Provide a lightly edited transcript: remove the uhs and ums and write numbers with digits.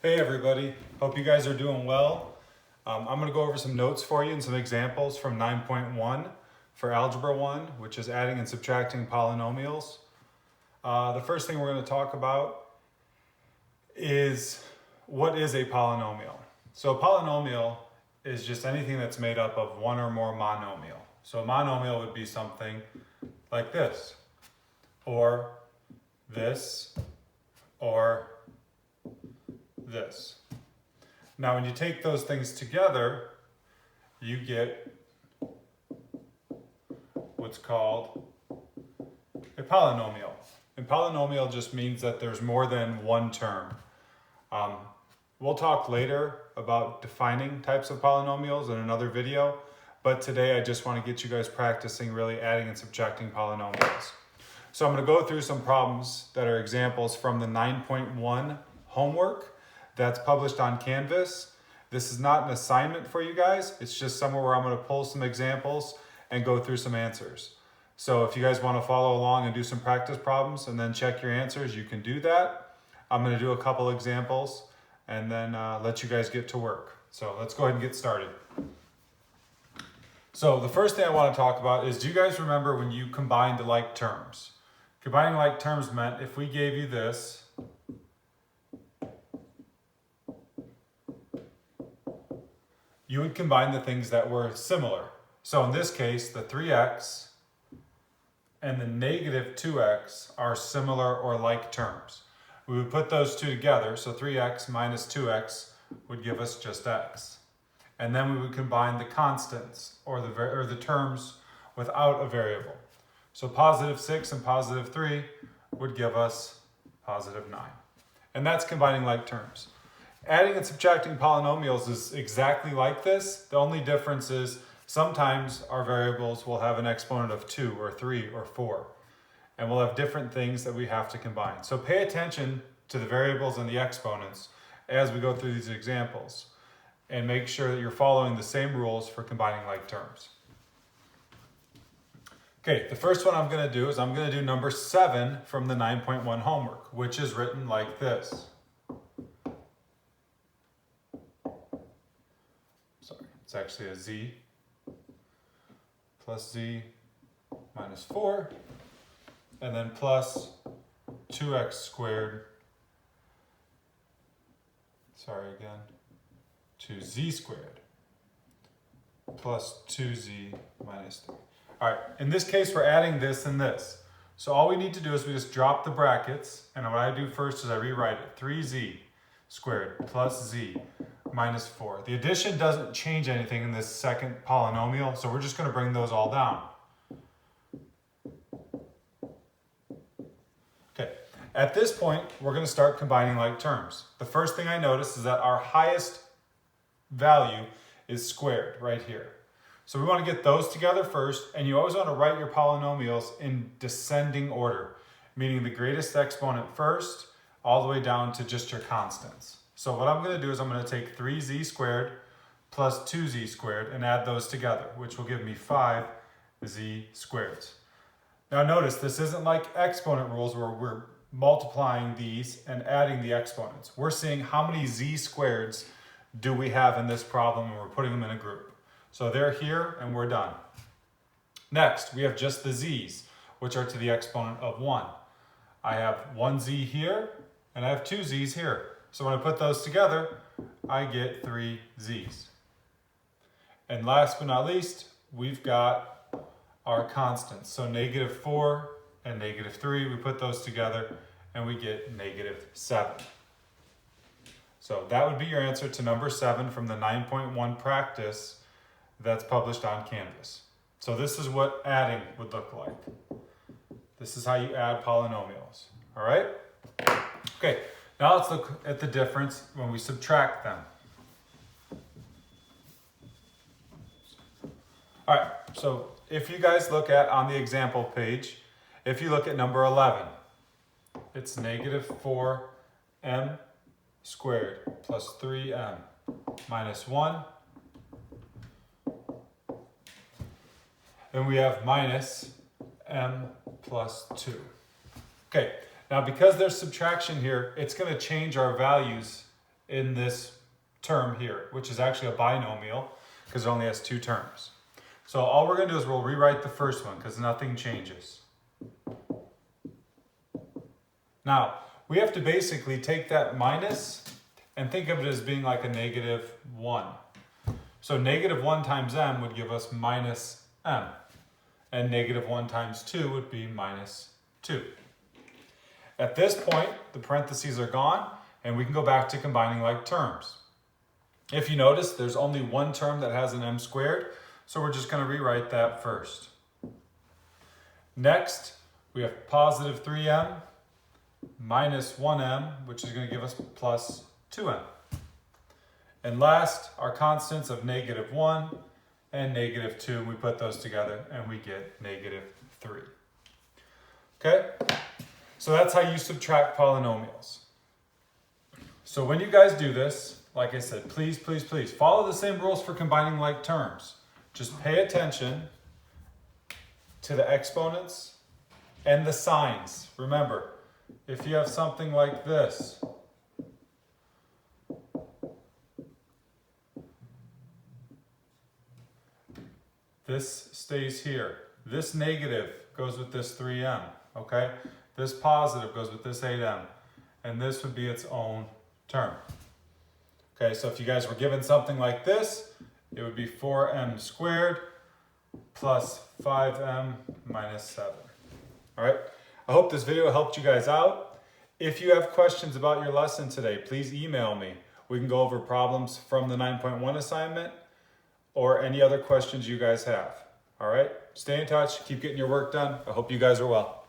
Hey everybody, hope you guys are doing well. I'm going to go over some notes for you and some examples from 9.1 for Algebra 1, which is adding and subtracting polynomials. The first thing we're going to talk about is what is a polynomial. So a polynomial is just anything that's made up of one or more monomial. So a monomial would be something like this, or this, or this. Now when you take those things together, you get what's called a polynomial. And polynomial just means that there's more than one term. We'll talk later about defining types of polynomials in another video, but today I just want to get you guys practicing really adding and subtracting polynomials. So I'm going to go through some problems that are examples from the 9.1 homework that's published on Canvas. This is not an assignment for you guys. It's just somewhere where I'm going to pull some examples and go through some answers. So if you guys want to follow along and do some practice problems and then check your answers, you can do that. I'm going to do a couple examples and then let you guys get to work. So let's go ahead and get started. So the first thing I want to talk about is, do you guys remember when you combined like terms? Combining like terms meant if we gave you this, you would combine the things that were similar. So in this case, the 3x and the negative 2x are similar or like terms. We would put those two together, so 3x minus 2x would give us just x. And then we would combine the constants or the terms without a variable. So positive 6 and positive 3 would give us positive 9. And that's combining like terms. Adding and subtracting polynomials is exactly like this. The only difference is sometimes our variables will have an exponent of 2 or 3 or 4. And we'll have different things that we have to combine. So pay attention to the variables and the exponents as we go through these examples. And make sure that you're following the same rules for combining like terms. Okay, the first one I'm going to do is I'm going to do number 7 from the 9.1 homework, which is written like this. It's actually a z plus z minus 4, and then plus 2x squared, 2z squared, plus 2z minus 3. All right, in this case, we're adding this and this. So all we need to do is we just drop the brackets, and what I do first is I rewrite it, 3z squared plus z minus 4. The addition doesn't change anything in this second polynomial, so we're just going to bring those all down. Okay, at this point, we're going to start combining like terms. The first thing I notice is that our highest value is squared right here. So we want to get those together first, and you always want to write your polynomials in descending order, meaning the greatest exponent first, all the way down to just your constants. So what I'm going to do is I'm going to take 3z squared plus 2z squared and add those together, which will give me 5z squared. Now notice, this isn't like exponent rules where we're multiplying these and adding the exponents. We're seeing how many z squareds do we have in this problem, and we're putting them in a group. So they're here and we're done. Next, we have just the z's, which are to the exponent of 1. I have 1z here and I have 2 z's here. So when I put those together, I get 3 z's. And last but not least, we've got our constants. So negative 4 and negative 3, we put those together and we get negative 7. So that would be your answer to number 7 from the 9.1 practice that's published on Canvas. So this is what adding would look like. This is how you add polynomials. All right? Okay. Now let's look at the difference when we subtract them. All right, so if you guys look at on the example page, if you look at number 11, it's negative 4m squared plus 3m minus 1. Then we have minus m plus 2. Okay, now because there's subtraction here, it's going to change our values in this term here, which is actually a binomial because it only has two terms. So all we're going to do is we'll rewrite the first one because nothing changes. Now, we have to basically take that minus and think of it as being like a negative 1. So negative 1 times m would give us minus m. And negative 1 times 2 would be minus 2. At this point, the parentheses are gone, and we can go back to combining like terms. If you notice, there's only one term that has an m squared, so we're just going to rewrite that first. Next, we have positive 3m minus 1m, which is going to give us plus 2m. And last, our constants of negative 1 and negative 2, and we put those together and we get negative 3. Okay? So that's how you subtract polynomials. So when you guys do this, like I said, please, please, please follow the same rules for combining like terms. Just pay attention to the exponents and the signs. Remember, if you have something like this, this stays here. This negative goes with this 3m, okay? This positive goes with this 8m, and this would be its own term. Okay, so if you guys were given something like this, it would be 4m squared plus 5m minus 7. All right, I hope this video helped you guys out. If you have questions about your lesson today, please email me. We can go over problems from the 9.1 assignment or any other questions you guys have. All right, stay in touch, keep getting your work done. I hope you guys are well.